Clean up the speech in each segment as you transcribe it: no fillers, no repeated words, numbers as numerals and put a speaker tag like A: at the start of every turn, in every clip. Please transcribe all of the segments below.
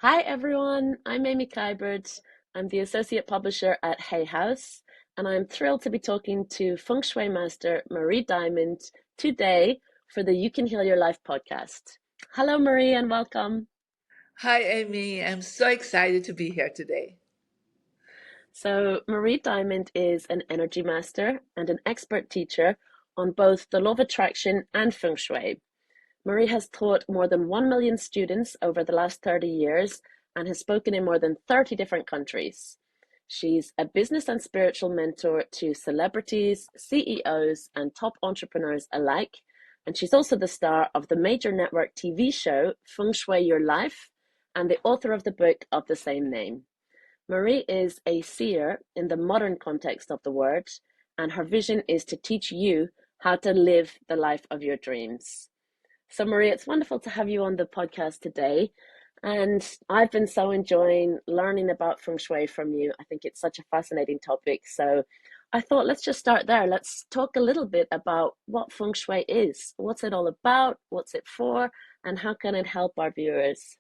A: Hi everyone, I'm Amy Kiberd. I'm the Associate Publisher at Hay House, and I'm thrilled to be talking to Feng Shui Master Marie Diamond today for the You Can Heal Your Life podcast. Hello, Marie, and welcome.
B: Hi, Amy. I'm so excited to be here today.
A: So, Marie Diamond is an energy master and an expert teacher on both the law of attraction and Feng Shui. Marie has taught more than 1 million students over the last 30 years and has spoken in more than 30 different countries. She's a business and spiritual mentor to celebrities, CEOs, and top entrepreneurs alike. And she's also the star of the major network TV show Feng Shui Your Life and the author of the book of the same name. Marie is a seer in the modern context of the word, and her vision is to teach you how to live the life of your dreams. So, Marie, it's wonderful to have you on the podcast today. And I've been so enjoying learning about Feng Shui from you. I think it's such a fascinating topic. So, I thought let's just start there. Let's talk a little bit about what Feng Shui is. What's it all about? What's it for? And how can it help our viewers?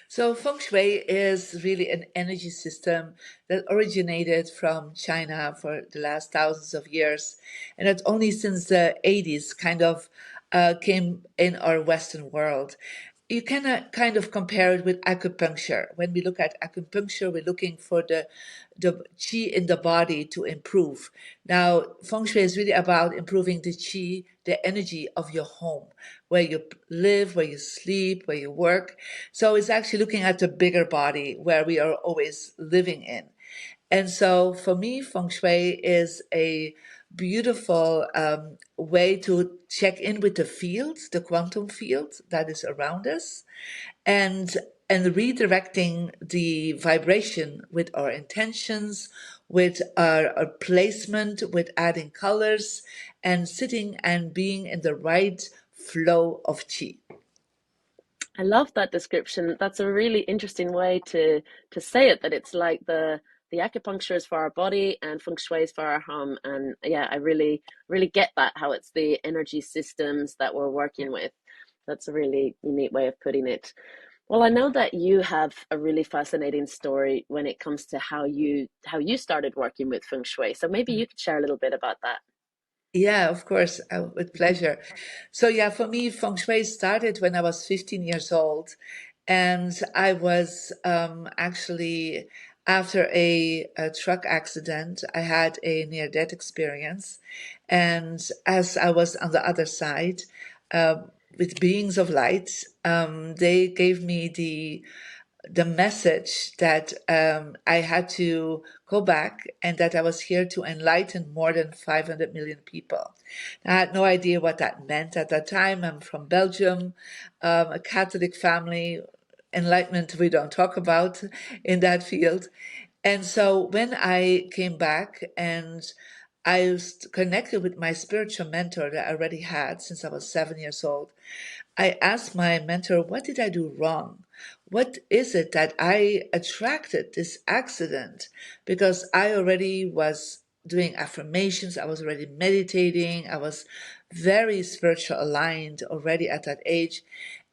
B: So, Feng Shui is really an energy system that originated from China for the last thousands of years. And it's only since the 80s came in our Western world. You can kind of compare it with acupuncture. When we look at acupuncture, we're looking for the qi in the body to improve. Now, feng shui is really about improving the qi, the energy of your home, where you live, where you sleep, where you work. So it's actually looking at the bigger body where we are always living in. And so for me, feng shui is a beautiful way to check in with the field, the quantum field that is around us, and and redirecting the vibration with our intentions, with our placement, with adding colors, and sitting and being in the right flow of chi.
A: I love that description. That's a really interesting way to say it, that it's like the acupuncture is for our body and feng shui is for our home. And yeah, I really get that, how it's the energy systems that we're working with. That's a really neat way of putting it. Well, I know that you have a really fascinating story when it comes to how you started working with feng shui. So maybe you could share a little bit about that.
B: Yeah, of course, with pleasure. So yeah, for me, feng shui started when I was 15 years old, and I was actually after a truck accident. I had a near-death experience, and as I was on the other side, with beings of light, they gave me the message that I had to go back and that I was here to enlighten more than 500 million people. I had no idea what that meant at that time. I'm from Belgium, a Catholic family. Enlightenment we don't talk about in that field. And so when I came back and I was connected with my spiritual mentor that I already had since I was 7 years old, I asked my mentor, what did I do wrong? What is it that I attracted this accident? Because I already was doing affirmations, I was already meditating, I was very spiritual aligned already at that age.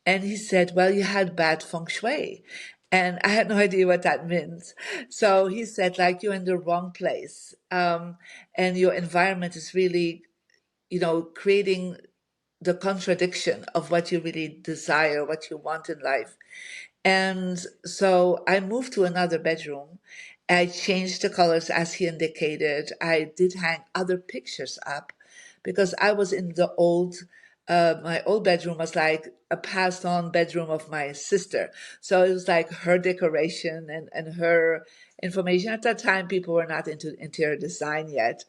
B: And he said, well, you had bad feng shui. And I had no idea what that meant. So he said, like, you're in the wrong place. And your environment is really, creating the contradiction of what you really desire, what you want in life. And so I moved to another bedroom. I changed the colors as he indicated. I did hang other pictures up because I was in my old bedroom was like a passed on bedroom of my sister. So it was like her decoration and her information. At that time, people were not into interior design yet.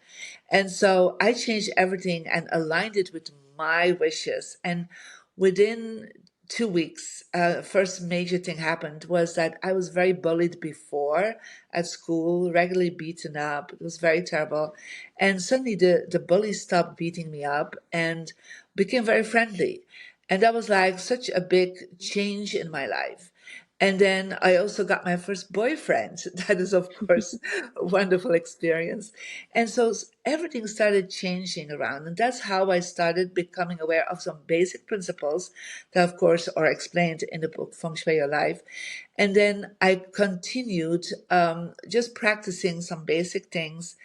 B: And so I changed everything and aligned it with my wishes. And within 2 weeks, first major thing happened was that I was very bullied before at school, regularly beaten up. It was very terrible. And suddenly the bully stopped beating me up and became very friendly. And that was like such a big change in my life. And then I also got my first boyfriend. That is, of course, a wonderful experience. And so everything started changing around. And that's how I started becoming aware of some basic principles that, of course, are explained in the book Feng Shui Your Life. And then I continued just practicing some basic things.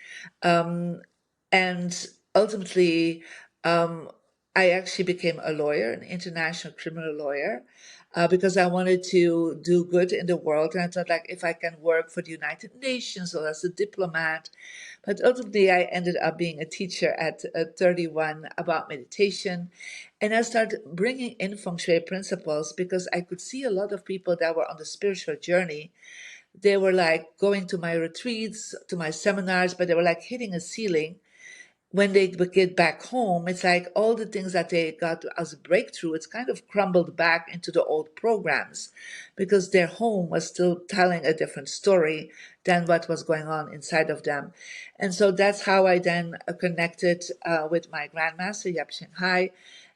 B: Um, and ultimately, um, I actually became a lawyer, an international criminal lawyer, because I wanted to do good in the world. And I thought, like, if I can work for the United Nations or as a diplomat. But ultimately, I ended up being a teacher at 31 about meditation. And I started bringing in feng shui principles because I could see a lot of people that were on the spiritual journey. They were like going to my retreats, to my seminars, but they were like hitting a ceiling. When they get back home, it's like all the things that they got as a breakthrough, it's kind of crumbled back into the old programs because their home was still telling a different story than what was going on inside of them. And so that's how I then connected with my grandmaster, Yap Shanghai,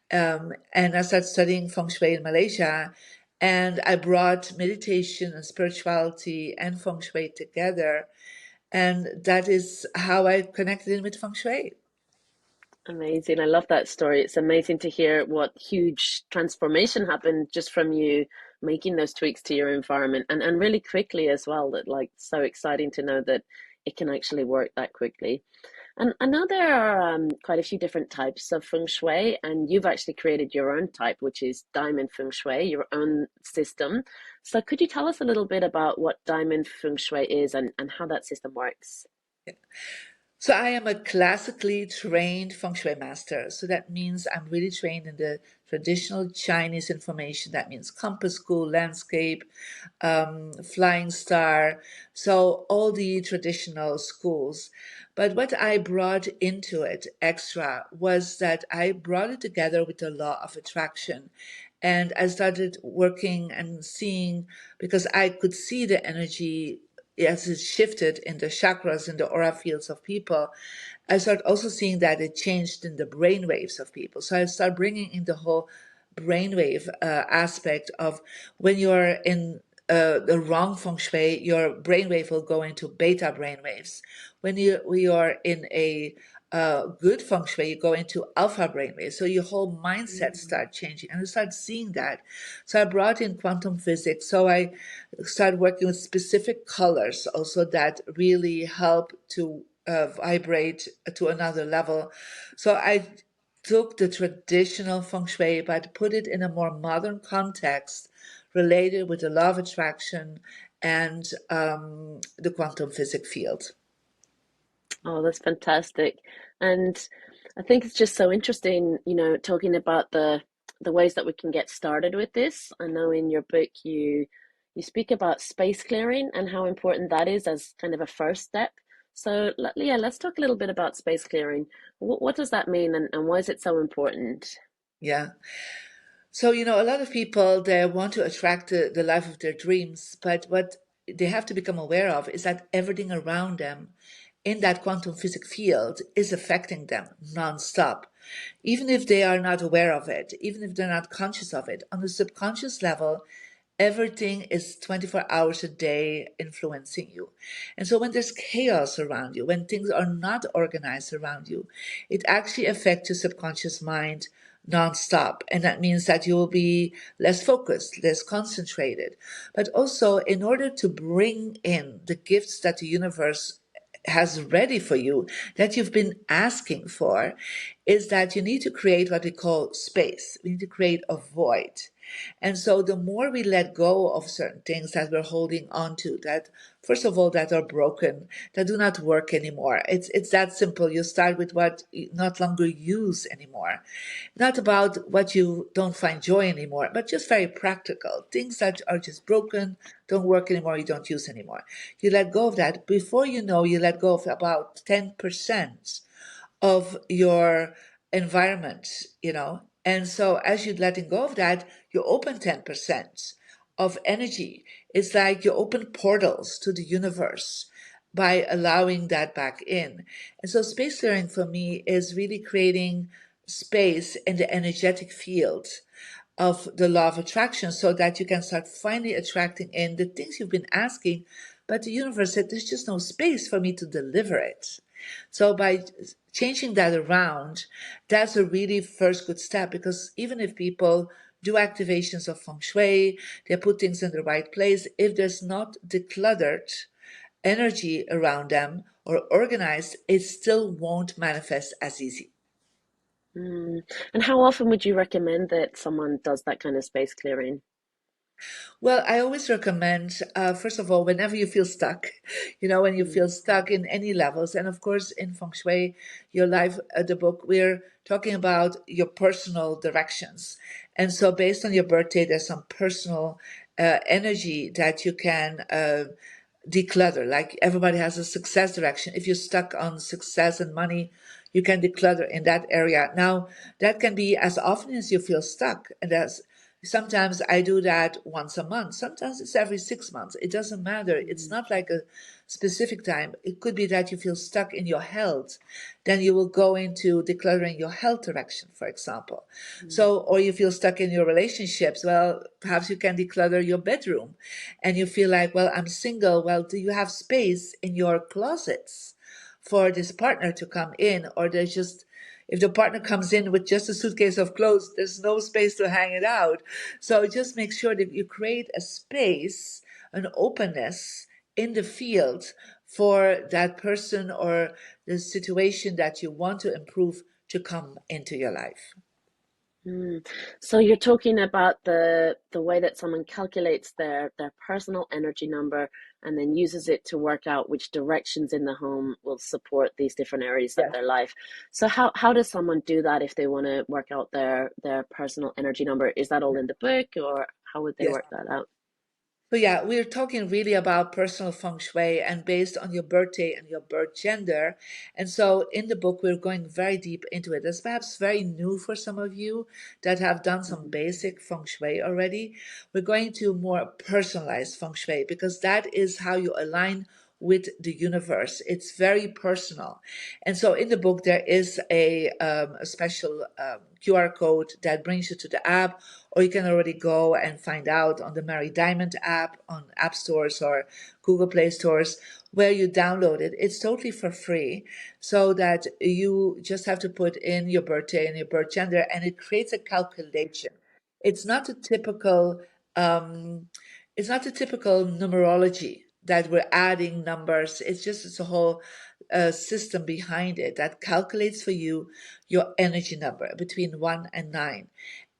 B: and I started studying feng shui in Malaysia. And I brought meditation and spirituality and feng shui together. And that is how I connected in with feng shui.
A: Amazing. I love that story. It's amazing to hear what huge transformation happened just from you making those tweaks to your environment and really quickly as well. That like so exciting to know that it can actually work that quickly. And I know there are quite a few different types of feng shui, and you've actually created your own type, which is diamond feng shui, your own system. So could you tell us a little bit about what diamond feng shui is and how that system works?
B: So I am a classically trained feng shui master. So that means I'm really trained in the traditional Chinese information. That means compass school, landscape, flying star. So all the traditional schools. But what I brought into it extra was that I brought it together with the law of attraction. And I started working and seeing because I could see the energy as it shifted in the chakras in the aura fields of people. I started also seeing that it changed in the brain waves of people. So I started bringing in the whole brainwave aspect of when you're in the wrong feng shui, your brainwave will go into beta brainwaves. When we are in a good feng shui, you go into alpha brainwaves. So your whole mindset
A: Mm.
B: start changing, and I started seeing that. So I brought in quantum physics. So I started working with specific colors also that really help to vibrate to another level. So I took the traditional feng shui but put it in a more modern context related with the law of attraction and the quantum physics field.
A: Oh, that's fantastic. And I think it's just so interesting, talking about the ways that we can get started with this. I know in your book you speak about space clearing and how important that is as kind of a first step. So, yeah, let's talk a little bit about space clearing. What does that mean and why is it so important?
B: Yeah. So, a lot of people, they want to attract the life of their dreams, but what they have to become aware of is that everything around them in that quantum physics field is affecting them nonstop. Even if they are not aware of it, even if they're not conscious of it, on the subconscious level, everything is 24 hours a day influencing you. And so when there's chaos around you, when things are not organized around you, it actually affects your subconscious mind nonstop. And that means that you will be less focused, less concentrated. But also, in order to bring in the gifts that the universe has ready for you, that you've been asking for, is that you need to create what we call space. We need to create a void. And so the more we let go of certain things that we're holding on to, that first of all that are broken, that do not work anymore. It's that simple. You start with what you not longer use anymore. Not about what you don't find joy anymore, but just very practical. Things that are just broken, don't work anymore, you don't use anymore. You let go of that. Before you know, you let go of about 10% of your environment, And so as you're letting go of that, you open 10% of energy. It's like you open portals to the universe by allowing that back in. And so space clearing for me is really creating space in the energetic field of the law of attraction so that you can start finally attracting in the things you've been asking, but the universe said there's just no space for me to deliver it. So by changing that around, that's a really first good step, because even if people do activations of feng shui, they put things in the right place, if there's not decluttered energy around them or organized, it still won't manifest as easy.
A: Mm. And how often would you recommend that someone does that kind of space clearing?
B: Well, I always recommend, first of all, whenever you feel stuck, when you
A: Mm.
B: feel stuck in any levels, and of course, in Feng Shui, Your Life, the book, we're talking about your personal directions. And so, based on your birthday, there's some personal energy that you can declutter. Like everybody has a success direction. If you're stuck on success and money, you can declutter in that area. Now, that can be as often as you feel stuck. And that's sometimes I do that once a month. Sometimes it's every 6 months. It doesn't matter. It's
A: Mm.
B: not like a specific time. It could be that you feel stuck in your health. Then you will go into decluttering your health direction, for example.
A: Mm.
B: So, or you feel stuck in your relationships. Well, perhaps you can declutter your bedroom, and you feel like, well, I'm single. Well, do you have space in your closets for this partner to come in? Or there's just, if the partner comes in with just a suitcase of clothes, there's no space to hang it out. So just make sure that you create a space, an openness in the field for that person or the situation that you want to improve to come into your life.
A: Mm. So you're talking about the way that someone calculates their personal energy number and then uses it to work out which directions in the home will support these different areas of
B: Yes.
A: their life. So how does someone do that if they want to work out their personal energy number? Is that all in the book, or how would they
B: Yes.
A: work that out?
B: So yeah, we're talking really about personal feng shui and based on your birthday and your birth gender. And so in the book, we're going very deep into it. It's perhaps very new for some of you that have done some
A: Mhm.
B: basic feng shui already. We're going to more personalized feng shui because that is how you align with the universe. It's very personal. And so in the book, there is a special QR code that brings you to the app, or you can already go and find out on the Mary Diamond app on app stores or Google Play stores where you download it. It's totally for free, so that you just have to put in your birthday and your birth gender, and it creates a calculation. It's not a typical um, it's not a typical numerology that we're adding numbers. It's a whole system behind it that calculates for you your energy number between 1 and 9.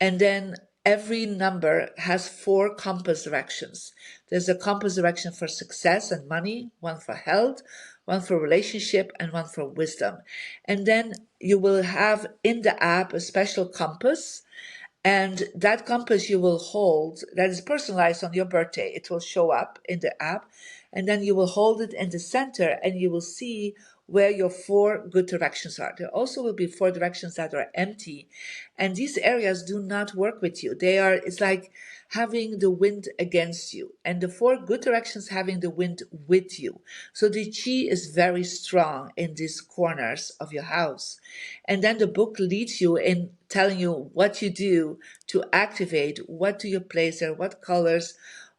B: And then every number has four compass directions. There's a compass direction for success and money, one for health, one for relationship, and one for wisdom. And then you will have in the app a special compass, and that compass you will hold, that is personalized on your birthday. It will show up in the app. And then you will hold it in the center and you will see where your four good directions are. There also will be four directions that are empty. And these areas do not work with you. It's like having the wind against you. And the four good directions having the wind with you. So the chi is very strong in these corners of your house. And then the book leads you in telling you what you do to activate, what do you place there, what colors,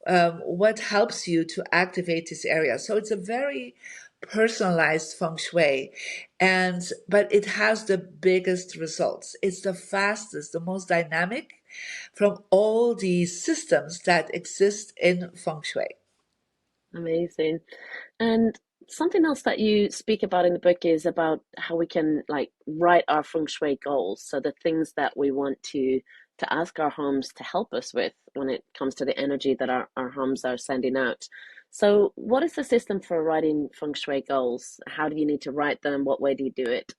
B: what helps you to activate this area. So it's a very personalized feng shui, but it has the biggest results. It's the fastest, the most dynamic from all the systems that exist in feng shui.
A: Amazing. And something else that you speak about in the book is about how we can like write our feng shui goals. So the things that we want to ask our homes to help us with when it comes to the energy that our homes are sending out. So what is the system for writing feng shui goals? How do you need to write them? What way do you do it?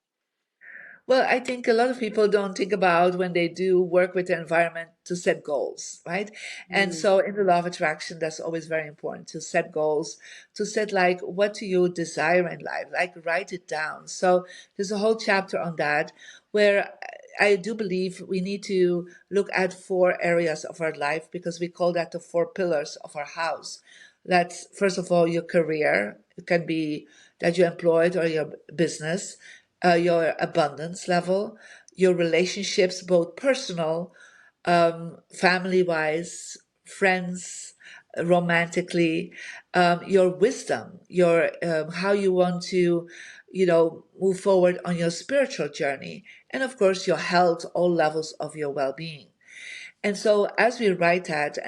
B: Well, I think a lot of people don't think about when they do work with the environment to set goals, right? And
A: Mm.
B: so in the law of attraction, that's always very important to set goals, to set like, what do you desire in life? Like write it down. So there's a whole chapter on that where I do believe we need to look at four areas of our life because we call that the four pillars of our house. That's first of all your career. It can be that you're employed or your business, your abundance level, your relationships, both personal, family wise, friends, romantically, your wisdom, your how you want to, move forward on your spiritual journey, and of course, your health, all levels of your well being. And so as we write that,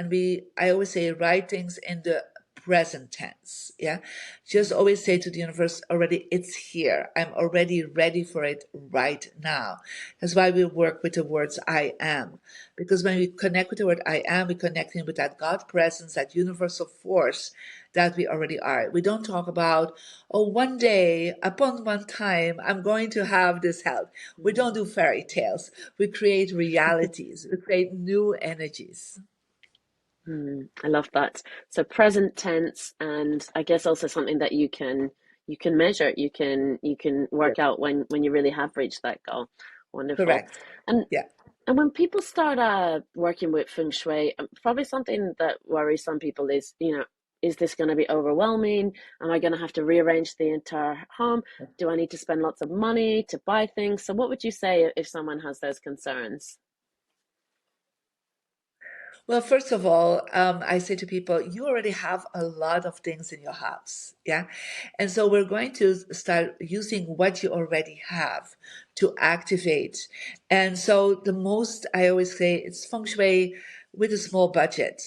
B: I always say write things in the present tense. Yeah. Just
A: Mm,
B: always say to the universe already, it's here. I'm already ready for it right now. That's why we work with the words I am. Because when we connect with the word I am, we're connecting with that God presence, that universal force that we already are. We don't talk about, oh, one day, upon one time, I'm going to have this health. We don't
A: mm.
B: do fairy tales. We create realities. We create new energies.
A: I love that. So present tense, and I guess also something that you can measure, you can
B: Yes.
A: work out when you really have reached that goal. Wonderful.
B: Correct.
A: And
B: Yeah.
A: and when people start working with feng shui, probably something that worries some people is, is this going to be overwhelming? Am I going to have to rearrange the entire home? Do I need to spend lots of money to buy things? So what would you say if someone has those concerns?
B: Well, first of all, I say to people, you already have a lot of things in your house. Yeah. And so we're going to start using what you already have to activate. And so the most I always say it's feng shui with a small budget.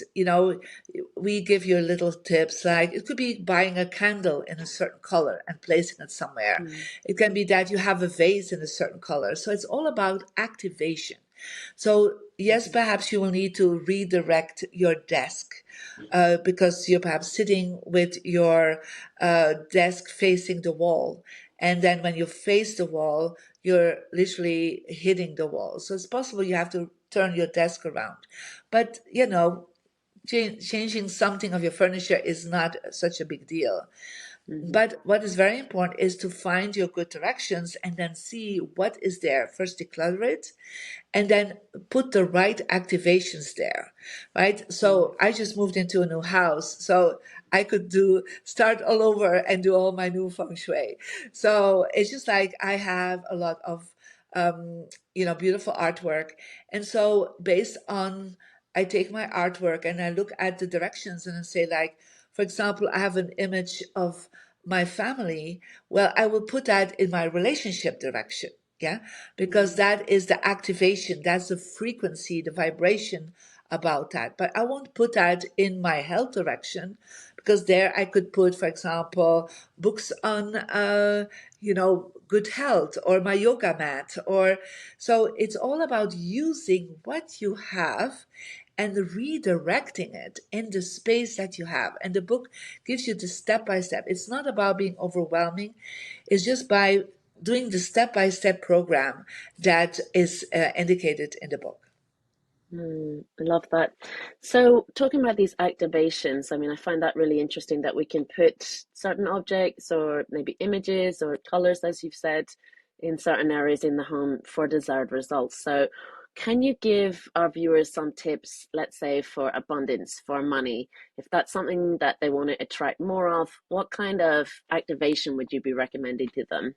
B: We give you little tips like it could be buying a candle in a certain color and placing it somewhere.
A: Mm,
B: It can be that you have a vase in a certain color. So it's all about activation. So, yes,
A: mhm,
B: perhaps you will need to redirect your desk because you're perhaps sitting with your desk facing the wall. And then when you face the wall, you're literally hitting the wall. So it's possible you have to turn your desk around. But, changing something of your furniture is not such a big deal.
A: mhm,
B: But what is very important is to find your good directions and then see what is there. First, declutter it and then put the right activations there, right?
A: mm,
B: So I just moved into a new house, so I could start all over and do all my new feng shui. So it's just like I have a lot of, beautiful artwork, and so based on I take my artwork and I look at the directions and I say like, for example, I have an image of my family. Well, I will put that in my relationship direction. Yeah, because
A: mm,
B: that is the activation, that's the frequency, the vibration about that. But I won't put that in my health direction because there I could put, for example, books on, good health or my yoga mat. Or so it's all about using what you have and redirecting it in the space that you have. And the book gives you the step by step. It's not about being overwhelming. It's just by doing the step by step program that is indicated in the book.
A: I love that. So, talking about these activations, I mean, I find that really interesting that we can put certain objects or maybe images or colors, as you've said, in certain areas in the home for desired results. So, can you give our viewers some tips, let's say, for abundance, for money? If that's something that they want to attract more of, what kind of activation would you be recommending to them?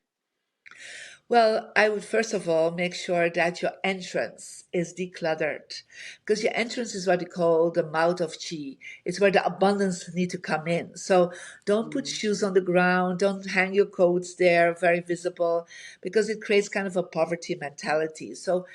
B: Well, I would first of all make sure that your entrance is decluttered because your entrance is what we call the mouth of chi. It's where the abundance need to come in. So don't put
A: Mm,
B: shoes on the ground. Don't hang your coats there very visible because it creates kind of a poverty mentality. So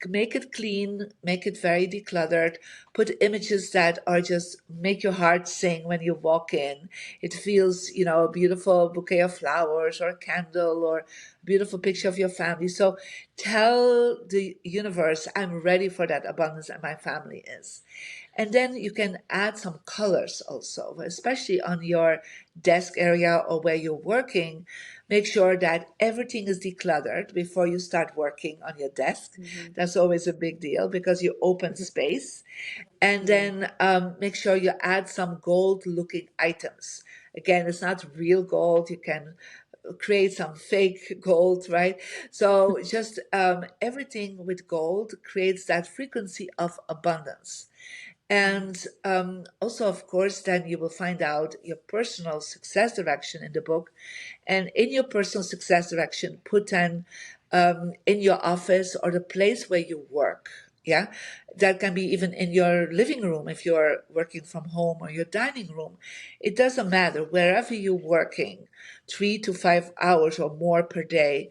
B: make it clean, make it very decluttered, put images that are just make your heart sing when you walk in. It feels, a beautiful bouquet of flowers or a candle or a beautiful picture of your family. So tell the universe, I'm ready for that abundance and my family is. And then you can add some colors also, especially on your desk area or where you're working. Make sure that everything is decluttered before you start working on your desk.
A: mhm,
B: That's always a big deal because you open space. And
A: mm,
B: then make sure you add some gold looking items. Again, it's not real gold. You can create some fake gold, right? So just everything with gold creates that frequency of abundance.
A: mm,
B: And also, of course, then you will find out your personal success direction in the book. And in your personal success direction, put then in your office or the place where you work. Yeah, that can be even in your living room if you're working from home, or your dining room. It doesn't matter. Wherever you're working, 3 to 5 hours or more per day,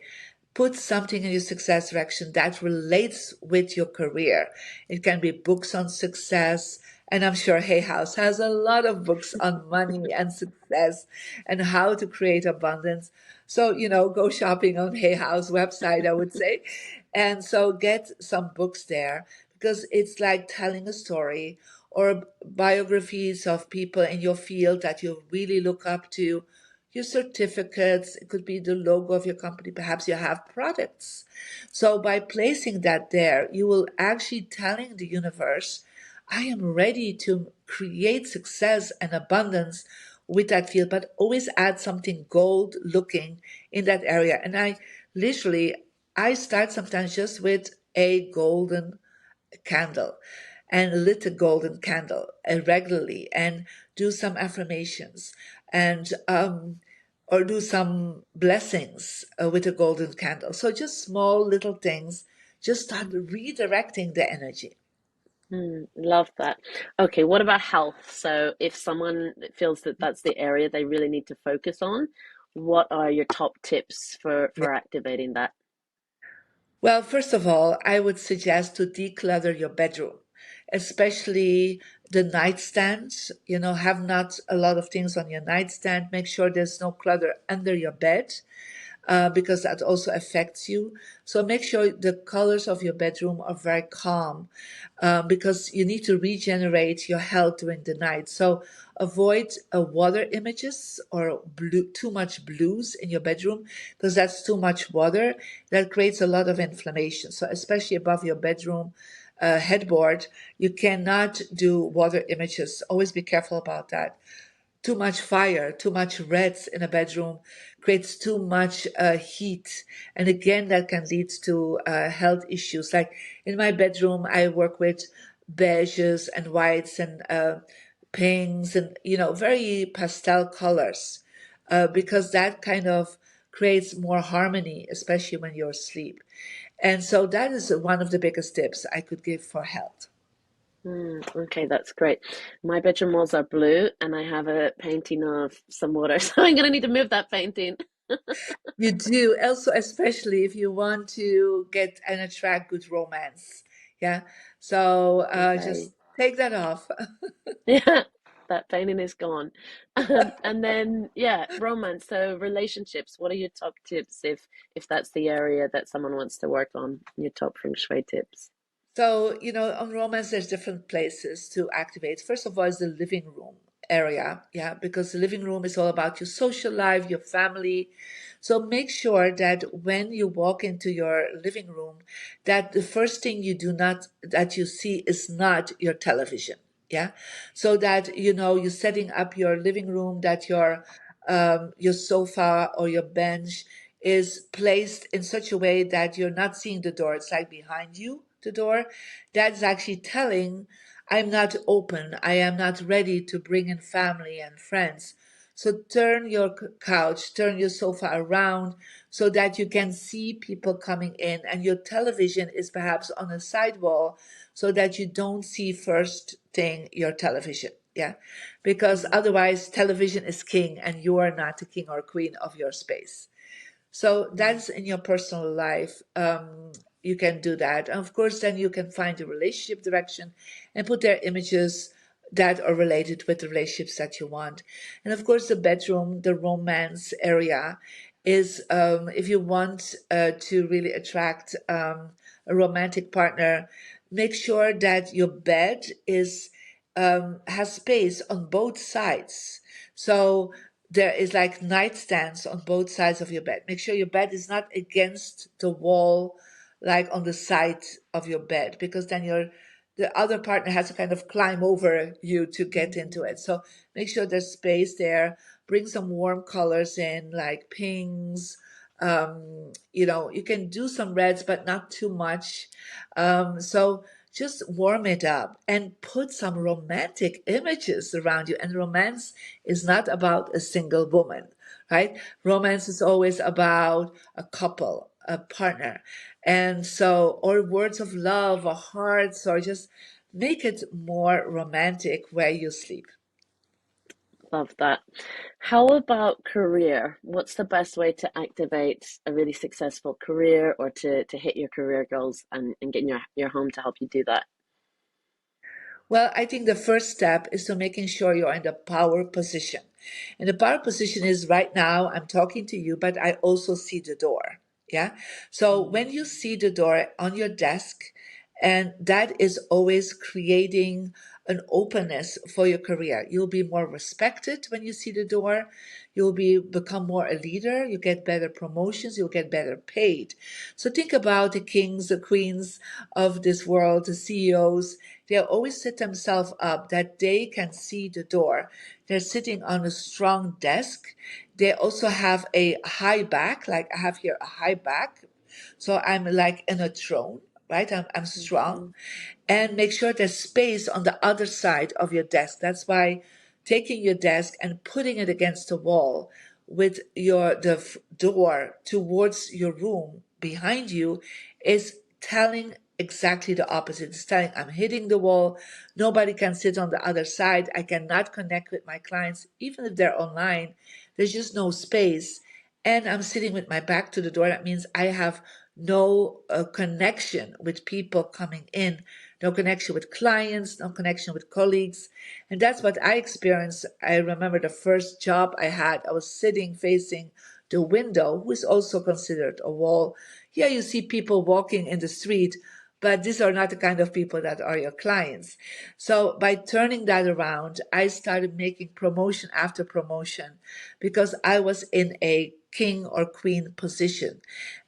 B: put something in your success direction that relates with your career. It can be books on success. And I'm sure Hay House has a lot of books on money and success and how to create abundance. So, go shopping on Hay House website, I would say. And so get some books there, because it's like telling a story, or biographies of people in your field that you really look up to, your certificates. It could be the logo of your company. Perhaps you have products. So by placing that there, you will actually telling the universe, I am ready to create success and abundance with that field, but always add something gold looking in that area. And I start sometimes just with a golden candle, and lit a golden candle regularly, and do some affirmations, and or do some blessings with a golden candle. So just small little things, just start redirecting the energy.
A: Love that. Okay, what about health? So if someone feels that that's the area they really need to focus on, what are your top tips for activating that?
B: Well, first of all, I would suggest to declutter your bedroom, especially the nightstands. Have not a lot of things on your nightstand. Make sure there's no clutter under your bed, because that also affects you. So make sure the colors of your bedroom are very calm, because you need to regenerate your health during the night. So avoid water images, or too much blues in your bedroom, because that's too much water. That creates a lot of inflammation. So especially above your bedroom headboard, you cannot do water images. Always be careful about that. Too much fire, too much reds in a bedroom creates too much heat. And again, that can lead to health issues. Like in my bedroom, I work with beiges and whites and pinks and, very pastel colors, because that kind of creates more harmony, especially when you're asleep. And so that is one of the biggest tips I could give for health.
A: Okay, that's great. My bedroom walls are blue, and I have a painting of some water, so I'm gonna need to move that painting.
B: You do also, especially if you want to get and attract good romance. Yeah. So
A: Okay.
B: just take that off.
A: Yeah, that painting is gone. And then yeah, romance. So relationships. What are your top tips if that's the area that someone wants to work on? Your top feng shui tips.
B: So, on romance, there's different places to activate. First of all, is the living room area. Yeah, because the living room is all about your social life, your family. So make sure that when you walk into your living room, that the first thing that you see is not your television. Yeah. So that, you're setting up your living room, that your sofa or your bench is placed in such a way that you're not seeing the door. It's like behind you, the door. That's actually telling, I'm not open. I am not ready to bring in family and friends. So turn your couch, turn your sofa around so that you can see people coming in, and your television is perhaps on a side wall so that you don't see first thing your television. Yeah. Because
A: Mm,
B: otherwise television is king and you are not the king or queen of your space. So
A: mm,
B: that's in your personal life. You can do that. And of course, then you can find the relationship direction and put their images that are related with the relationships that you want. And of course, the bedroom, the romance area is, if you want to really attract a romantic partner, make sure that your bed has space on both sides. So there is like nightstands on both sides of your bed. Make sure your bed is not against the wall, like on the side of your bed, because then the other partner has to kind of climb over you to get into
A: mm,
B: it. So make sure there's space there. Bring some warm colors in, like pinks. You can do some reds, but not too much. So just warm it up and put some romantic images around you. And romance is not about a single woman, right? Romance is always about a couple, partner. And so, or words of love or hearts, or just make it more romantic where you sleep.
A: Love that. How about career? What's the best way to activate a really successful career or to hit your career goals and get in your home to help you do that?
B: Well, I think the first step is to making sure you're in the power position. And the power position is right now, I'm talking to you, but I also see the door. Yeah. So when you see the door on your desk, and that is always creating an openness for your career. You'll be more respected when you see the door. You'll become more a leader. You get better promotions. You'll get better paid. So think about the kings, the queens of this world, the CEOs. They always set themselves up that they can see the door. They're sitting on a strong desk. They also have a high back, like I have here a high back. So I'm like in a throne, right? I'm strong.
A: Mhm.
B: And make sure there's space on the other side of your desk. That's why taking your desk and putting it against the wall with door towards your room behind you is telling exactly the opposite. It's telling I'm hitting the wall. Nobody can sit on the other side. I cannot connect with my clients, even if they're online. There's just no space. And I'm sitting with my back to the door. That means I have no connection with people coming in, no connection with clients, no connection with colleagues. And that's what I experienced. I remember the first job I had, I was sitting facing the window, who is also considered a wall. Here you see people walking in the street, but these are not the kind of people that are your clients. So by turning that around, I started making promotion after promotion because I was in a king or queen position.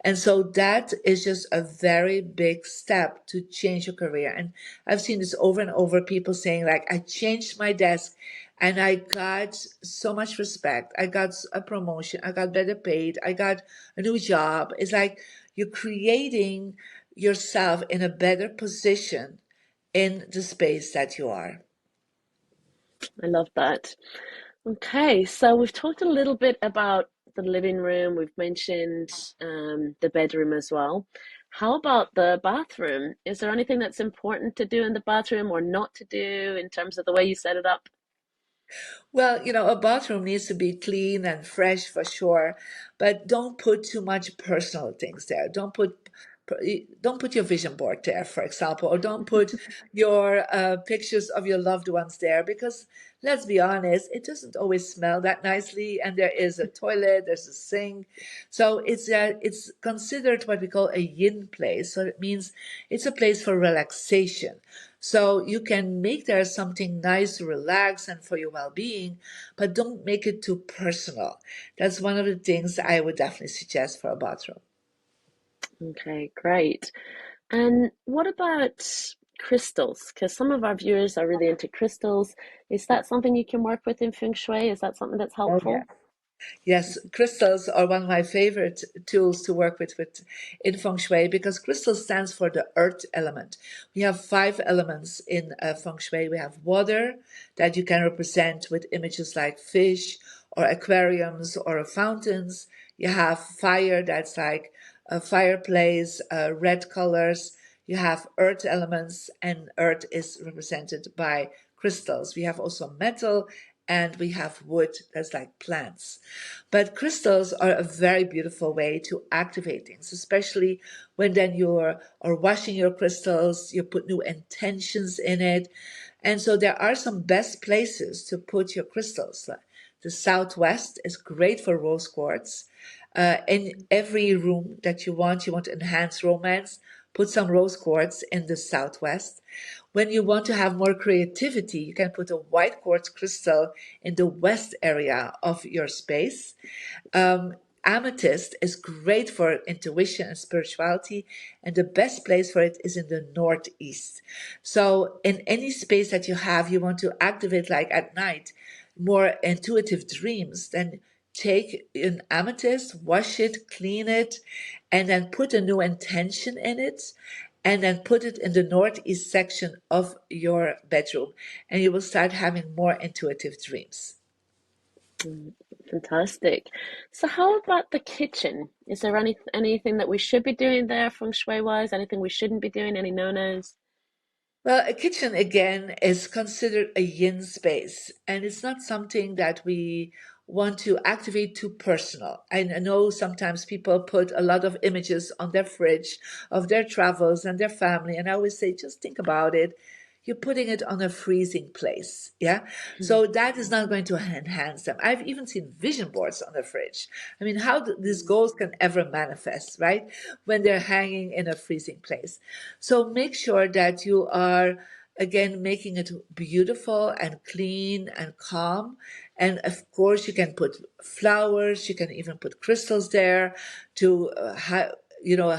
B: And so that is just a very big step to change your career. And I've seen this over and over, people saying like, I changed my desk and I got so much respect. I got a promotion. I got better paid. I got a new job. It's like you're creating yourself in a better position in the space that you are.
A: I love that. Okay, so we've talked a little bit about the living room. We've mentioned the bedroom as well. How about the bathroom? Is there anything that's important to do in the bathroom or not to do in terms of the way you set it up?
B: Well, a bathroom needs to be clean and fresh for sure, but don't put too much personal things there. Don't put your vision board there, for example, or don't put your pictures of your loved ones there because let's be honest, it doesn't always smell that nicely, and there is a toilet, there's a sink, so it's considered what we call a yin place. So it means it's a place for relaxation. So you can make there something nice to relax and for your well-being, but don't make it too personal. That's one of the things I would definitely suggest for a bathroom.
A: Okay, great. And what about crystals? Because some of our viewers are really into crystals. Is that something you can work with in Feng Shui? Is that something that's
B: Oh, yeah.
A: helpful?
B: Yes, crystals are one of my favorite tools to work with in Feng Shui because crystal stands for the earth element. We have five elements in Feng Shui. We have water that you can represent with images like fish or aquariums or fountains. You have fire that's like a fireplace, red colors. You have earth elements, and earth is represented by crystals. We have also metal and we have wood that's like plants. But crystals are a very beautiful way to activate things, especially when then you're or washing your crystals, you put new intentions in it. And so there are some best places to put your crystals. Like the Southwest is great for rose quartz. In every room that you want to enhance romance, put some rose quartz in the Southwest. When you want to have more creativity, you can put a white quartz crystal in the west area of your space. Um, Amethyst is great for intuition and spirituality, and the best place for it is in the northeast. So, in any space that you have, you want to activate, like at night, more intuitive dreams, then take an amethyst, wash it, clean it, and then put a new intention in it. And then put it in the northeast section of your bedroom, and you will start having more intuitive dreams.
A: Fantastic. So how about the kitchen? Is there anything that we should be doing there feng shui wise? Anything we shouldn't be doing? Any no-nos?
B: Well, a kitchen again is considered a yin space, and it's not something that we want to activate too personal. I know sometimes people put a lot of images on their fridge of their travels and their family, and I always say, just think about it. You're putting it on a freezing place, yeah? So that is not going to enhance them. I've even seen vision boards on the fridge. I mean, how these goals can ever manifest, right? When they're hanging in a freezing place. So make sure that you are, again, making it beautiful and clean and calm. And of course, you can put flowers, you can even put crystals there to, you know,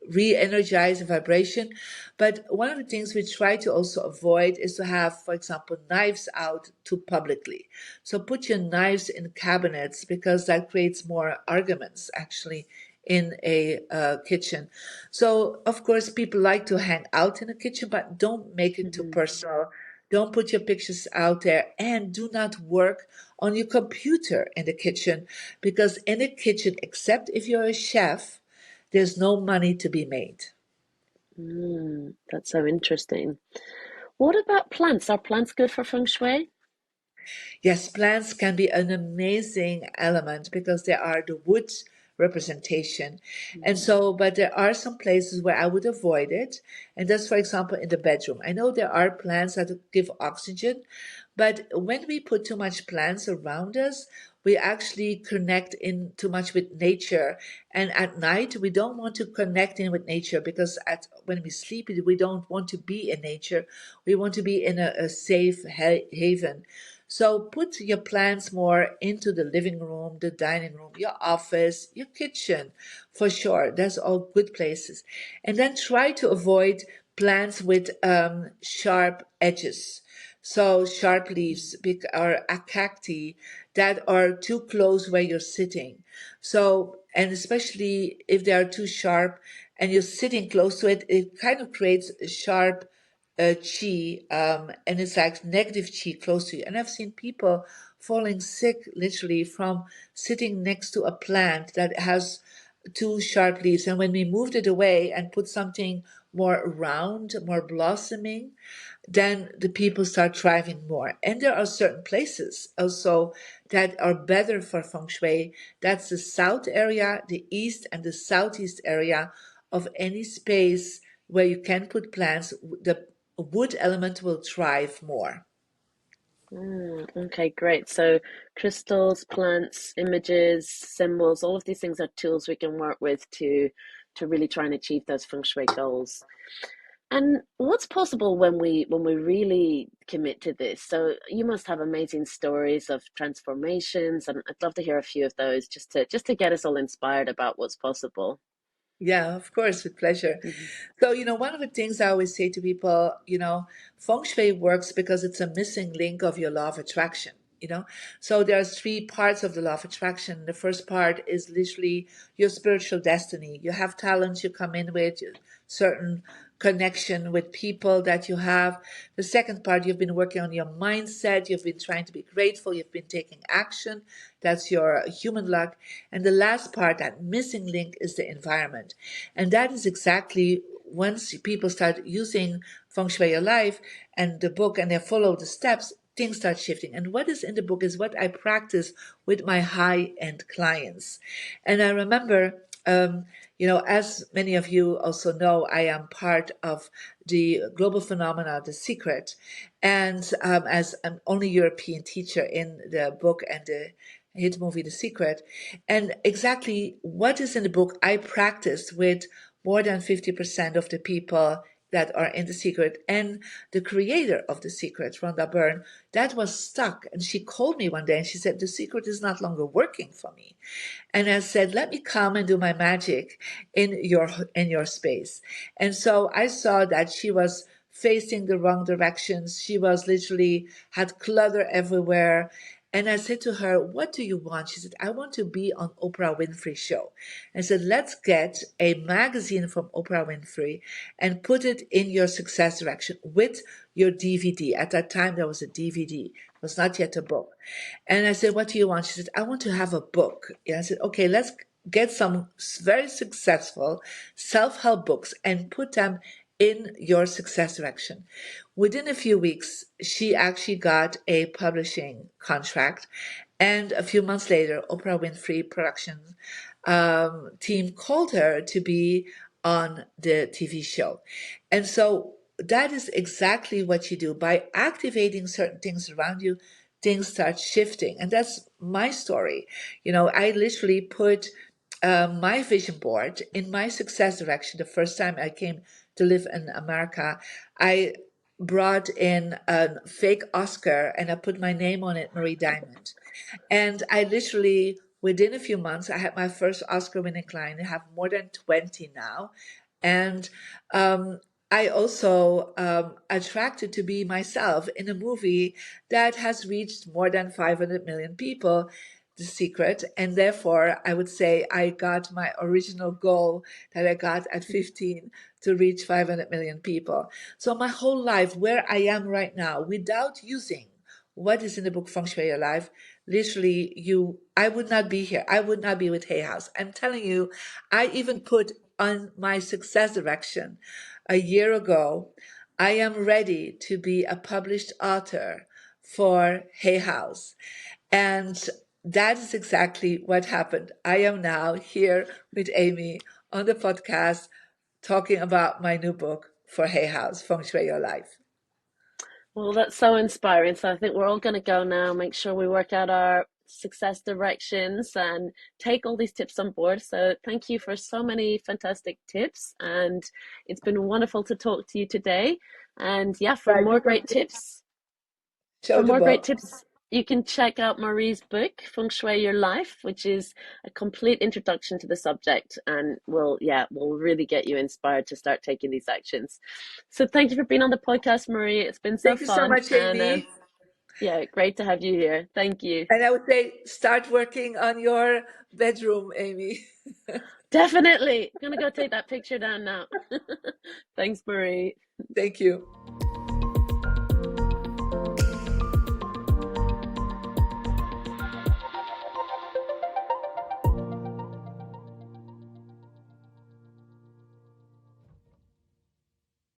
B: re-energize the vibration. But one of the things we try to also avoid is to have, for example, knives out too publicly. So put your knives in cabinets because that creates more arguments actually in a kitchen. So of course people like to hang out in a kitchen, but don't make it too
A: Mhm.
B: personal. Don't put your pictures out there, and do not work on your computer in the kitchen, because in a kitchen, except if you're a chef, there's no money to be made.
A: That's so interesting. What about plants? Are plants good for feng shui?
B: Yes, plants can be an amazing element because they are the wood representation. And
A: Mm.
B: so, but there are some places where I would avoid it. And that's, for example, in the bedroom. I know there are plants that give oxygen, but when we put too much plants around us, we actually connect in too much with nature. And at night, we don't want to connect in with nature because when we sleep, we don't want to be in nature. We want to be in a safe haven. So put your plants more into the living room, the dining room, your office, your kitchen, for sure. That's all good places. And then try to avoid plants with sharp edges. So sharp leaves or cacti that are too close where you're sitting. So, and especially if they are too sharp and you're sitting close to it, it kind of creates a sharp chi, and it's like negative chi close to you. And I've seen people falling sick literally from sitting next to a plant that has two sharp leaves. And when we moved it away and put something more round, more blossoming, then the people start thriving more. And there are certain places also that are better for feng shui. That's the south area, the east and the southeast area of any space where you can put plants. The wood element will thrive more.
A: Okay, great. So crystals, plants, images, symbols, all of these things are tools we can work with to really try and achieve those feng shui goals. And what's possible when we really commit to this? So you must have amazing stories of transformations, and I'd love to hear a few of those just to get us all inspired about what's possible.
B: Yeah, of course, with pleasure.
A: Mhm.
B: So, one of the things I always say to people, feng shui works because it's a missing link of your law of attraction. So there are three parts of the law of attraction. The first part is literally your spiritual destiny. You have talents you come in with, certain connection with people that you have. The second part, you've been working on your mindset. You've been trying to be grateful. You've been taking action. That's your human luck. And the last part, that missing link, is the environment. And that is exactly once people start using Feng Shui Your Life and the book and they follow the steps, things start shifting. And what is in the book is what I practice with my high end clients. And I remember, as many of you also know, I am part of the global phenomena, The Secret. And as an only European teacher in the book and the hit movie The Secret. And exactly what is in the book, I practiced with more than 50% of the people that are in The Secret. And the creator of The Secret, Rhonda Byrne, that was stuck. And she called me one day and she said, The Secret is not longer working for me. And I said, let me come and do my magic in your space. And so I saw that she was facing the wrong directions. She was literally had clutter everywhere. And I said to her, "What do you want?" She said, "I want to be on Oprah Winfrey show." I said, "Let's get a magazine from Oprah Winfrey and put it in your success direction with your DVD." At that time, there was a DVD. It was not yet a book. And I said, "What do you want?" She said, "I want to have a book." And I said, "Okay, let's get some very successful self-help books and put them in your success direction." Within a few weeks, she actually got a publishing contract. And a few months later, Oprah Winfrey production team called her to be on the TV show. And so that is exactly what you do. By activating certain things around you, things start shifting. And that's my story. I literally put my vision board in my success direction. The first time I came to live in America, I brought in a fake Oscar and I put my name on it, Marie Diamond. And I literally, within a few months, I had my first Oscar winning client. I have more than 20 now. And I also attracted to be myself in a movie that has reached more than 500 million people, The Secret. And therefore, I would say I got my original goal that I got at 15 to reach 500 million people. So my whole life, where I am right now, without using what is in the book Feng Shui Your Life, literally I would not be here. I would not be with Hay House. I'm telling you, I even put on my success direction a year ago, I am ready to be a published author for Hay House. And that is exactly what happened. I am now here with Amy on the podcast talking about my new book for Hay House, Feng Shui Your Life.
A: Well, that's so inspiring. So I think we're all going to go now, make sure we work out our success directions and take all these tips on board. So thank you for so many fantastic tips. And it's been wonderful to talk to you today. And yeah,
B: Yeah, you were great.
A: for
B: Show the
A: more great
B: book.
A: tips, you can check out Marie's book, Feng Shui Your Life, which is a complete introduction to the subject and will really get you inspired to start taking these actions. So thank you for being on the podcast, Marie. It's been so
B: Thank you so
A: fun.
B: much,
A: And
B: Amy.
A: yeah, great to have you here. Thank you.
B: And I would say start working on your bedroom, Amy.
A: Definitely. I'm gonna go take that picture down now. Thanks, Marie.
B: Thank you.